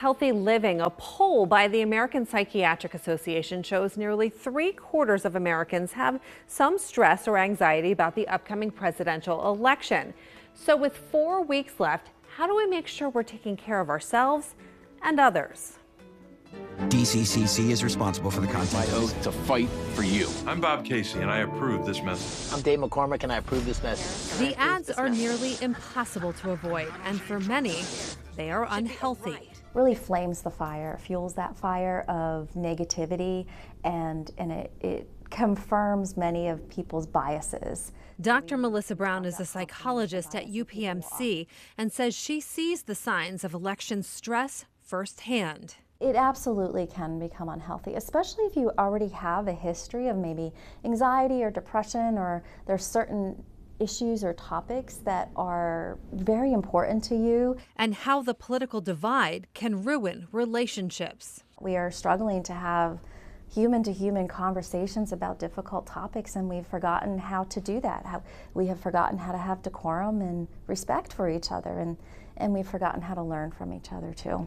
Healthy living. A poll by the American Psychiatric Association shows nearly 3/4 of Americans have some stress or anxiety about the upcoming presidential election. So with 4 weeks left, how do we make sure we're taking care of ourselves and others? DCCC is responsible for the content. My oath to fight for you. I'm Bob Casey, and I approve this message. I'm Dave McCormick, and I approve this message. The ads are nearly impossible to avoid, and for many, they are unhealthy. Really flames the fire, fuels that fire of negativity, and it confirms many of people's biases. Dr. Melissa Brown is a psychologist at UPMC and says she sees the signs of election stress firsthand. It absolutely can become unhealthy, especially if you already have a history of maybe anxiety or depression, or there's certain issues or topics that are very important to you. And how the political divide can ruin relationships. We are struggling to have human-to-human conversations about difficult topics, and we've forgotten how to do that. We have forgotten how to have decorum and respect for each other, and we've forgotten how to learn from each other too,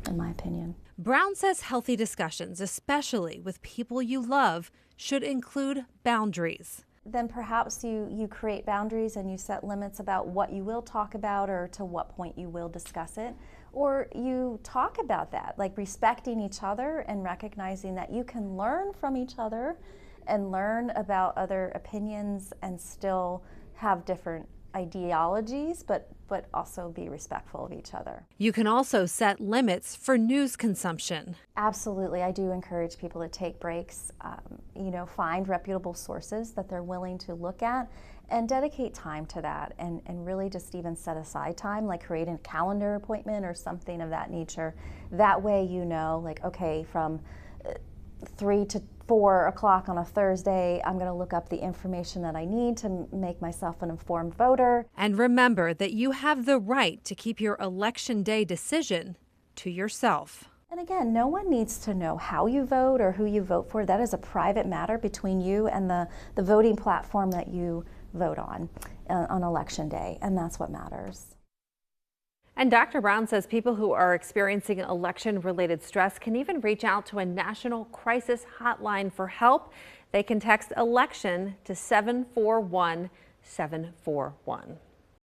in my opinion. Brown says healthy discussions, especially with people you love, should include boundaries. Then perhaps you create boundaries and you set limits about what you will talk about or to what point you will discuss it. Or you talk about that, like respecting each other and recognizing that you can learn from each other and learn about other opinions and still have different ideologies, but also be respectful of each other. You can also set limits for news consumption. Absolutely, I do encourage people to take breaks, find reputable sources that they're willing to look at and dedicate time to that, and really just even set aside time, like create a calendar appointment or something of that nature. That way like, okay, from 3 to 4 o'clock on a Thursday, I'm going to look up the information that I need to make myself an informed voter. And remember that you have the right to keep your election day decision to yourself. And again, no one needs to know how you vote or who you vote for. That is a private matter between you and the voting platform that you vote on election day, and that's what matters. And Dr. Brown says people who are experiencing election-related stress can even reach out to a national crisis hotline for help. They can text ELECTION to 741-741.